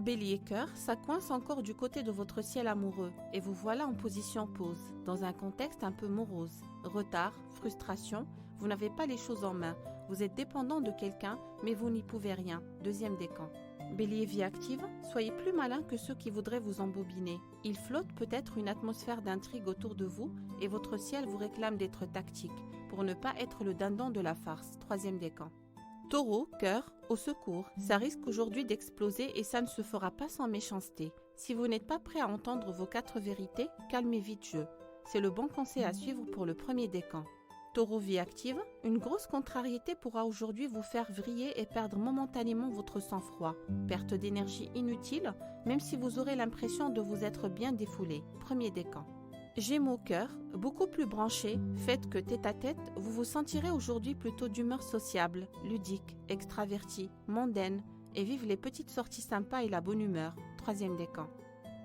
Bélier cœur, ça coince encore du côté de votre ciel amoureux et vous voilà en position pause, dans un contexte un peu morose. Retard, frustration, vous n'avez pas les choses en main, vous êtes dépendant de quelqu'un mais vous n'y pouvez rien. Deuxième décan. Bélier vie active, soyez plus malin que ceux qui voudraient vous embobiner. Il flotte peut-être une atmosphère d'intrigue autour de vous et votre ciel vous réclame d'être tactique pour ne pas être le dindon de la farce. Troisième décan. Taureau, cœur, au secours, ça risque aujourd'hui d'exploser et ça ne se fera pas sans méchanceté. Si vous n'êtes pas prêt à entendre vos 4 vérités, calmez vite jeu. C'est le bon conseil à suivre pour le premier décan. Taureau vie active, une grosse contrariété pourra aujourd'hui vous faire vriller et perdre momentanément votre sang-froid. Perte d'énergie inutile, même si vous aurez l'impression de vous être bien défoulé. Premier décan. Gémeaux cœur, beaucoup plus branché, faites que tête à tête, vous vous sentirez aujourd'hui plutôt d'humeur sociable, ludique, extraverti, mondaine et vive les petites sorties sympas et la bonne humeur. Troisième décan.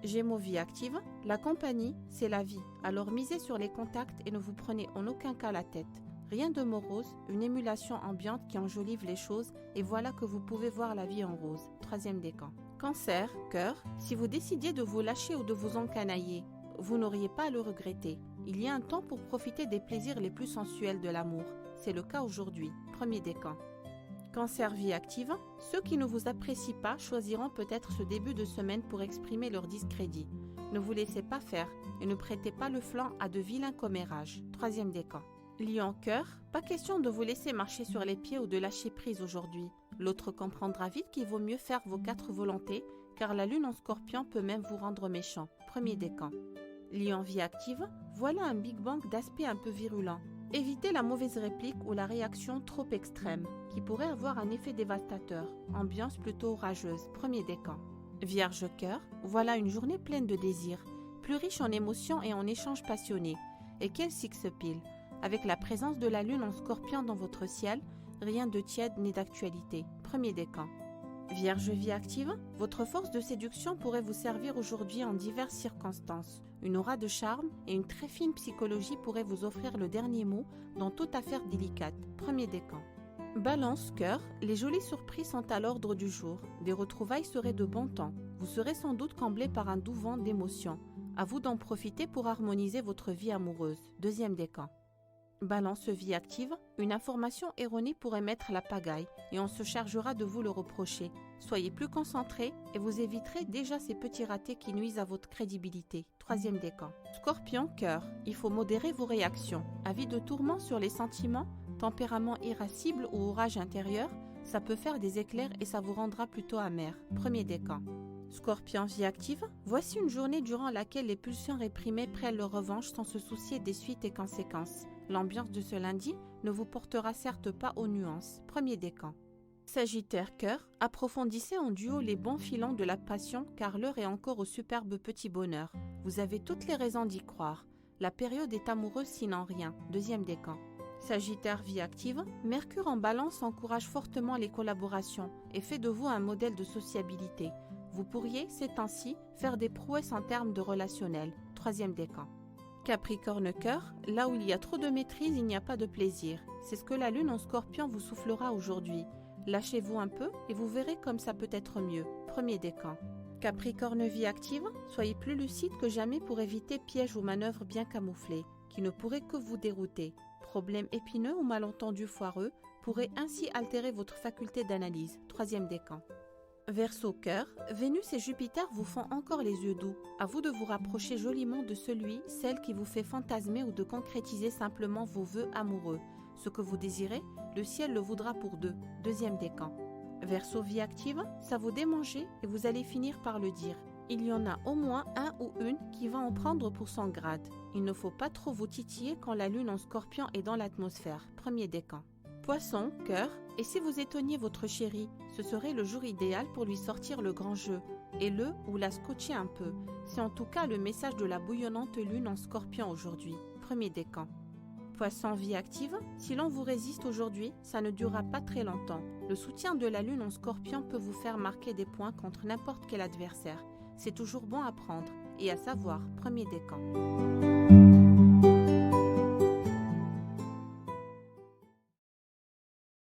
Gémeaux vie active, la compagnie, c'est la vie, alors misez sur les contacts et ne vous prenez en aucun cas la tête. Rien de morose, une émulation ambiante qui enjolive les choses et voilà que vous pouvez voir la vie en rose. Troisième décan. Cancer, cœur, si vous décidiez de vous lâcher ou de vous encanailler, vous n'auriez pas à le regretter. Il y a un temps pour profiter des plaisirs les plus sensuels de l'amour. C'est le cas aujourd'hui. Premier décan. Cancer vie active, ceux qui ne vous apprécient pas choisiront peut-être ce début de semaine pour exprimer leur discrédit. Ne vous laissez pas faire et ne prêtez pas le flanc à de vilains commérages. Troisième décan. Lion cœur, pas question de vous laisser marcher sur les pieds ou de lâcher prise aujourd'hui. L'autre comprendra vite qu'il vaut mieux faire vos 4 volontés car la lune en scorpion peut même vous rendre méchant. Premier décan. Lion vie active, voilà un big bang d'aspect un peu virulent. Évitez la mauvaise réplique ou la réaction trop extrême, qui pourrait avoir un effet dévastateur. Ambiance plutôt orageuse. Premier décan. Vierge cœur, voilà une journée pleine de désirs, plus riche en émotions et en échanges passionnés. Et quel six-pile. Avec la présence de la lune en scorpion dans votre ciel, rien de tiède ni d'actualité. Premier décan. Vierge vie active, votre force de séduction pourrait vous servir aujourd'hui en diverses circonstances. Une aura de charme et une très fine psychologie pourraient vous offrir le dernier mot dans toute affaire délicate. Premier décan. Balance cœur, les jolies surprises sont à l'ordre du jour. Des retrouvailles seraient de bon temps. Vous serez sans doute comblé par un doux vent d'émotions. À vous d'en profiter pour harmoniser votre vie amoureuse. Deuxième décan. Balance vie active, une information erronée pourrait mettre la pagaille et on se chargera de vous le reprocher. Soyez plus concentré et vous éviterez déjà ces petits ratés qui nuisent à votre crédibilité. Troisième décan. Scorpion cœur, il faut modérer vos réactions. Avis de tourment sur les sentiments, tempérament irascible ou orage intérieur, ça peut faire des éclairs et ça vous rendra plutôt amer. Premier décan. Scorpion vie active, voici une journée durant laquelle les pulsions réprimées prennent leur revanche sans se soucier des suites et conséquences. L'ambiance de ce lundi ne vous portera certes pas aux nuances. Premier décan. Sagittaire cœur, approfondissez en duo les bons filons de la passion car l'heure est encore au superbe petit bonheur. Vous avez toutes les raisons d'y croire. La période est amoureuse sinon rien. Deuxième décan. Sagittaire vie active, Mercure en balance encourage fortement les collaborations et fait de vous un modèle de sociabilité. Vous pourriez, ces temps-ci, faire des prouesses en termes de relationnel. Troisième décan. Capricorne cœur, là où il y a trop de maîtrise, il n'y a pas de plaisir. C'est ce que la lune en scorpion vous soufflera aujourd'hui. Lâchez-vous un peu et vous verrez comme ça peut être mieux. Premier décan. Capricorne vie active, soyez plus lucide que jamais pour éviter pièges ou manœuvres bien camouflés, qui ne pourraient que vous dérouter. Problèmes épineux ou malentendus foireux pourraient ainsi altérer votre faculté d'analyse. Troisième décan. Verseau cœur, Vénus et Jupiter vous font encore les yeux doux. À vous de vous rapprocher joliment de celui, celle qui vous fait fantasmer ou de concrétiser simplement vos vœux amoureux. Ce que vous désirez, le ciel le voudra pour deux. Deuxième décan. Verseau vie active, ça vous démange et vous allez finir par le dire. Il y en a au moins un ou une qui va en prendre pour son grade. Il ne faut pas trop vous titiller quand la lune en scorpion est dans l'atmosphère. Premier décan. Poisson, cœur, et si vous étonniez votre chérie, ce serait le jour idéal pour lui sortir le grand jeu, et le ou la scotcher un peu. C'est en tout cas le message de la bouillonnante lune en scorpion aujourd'hui. Premier décan. Poisson vie active, si l'on vous résiste aujourd'hui, ça ne durera pas très longtemps. Le soutien de la lune en scorpion peut vous faire marquer des points contre n'importe quel adversaire. C'est toujours bon à prendre, et à savoir, premier décan.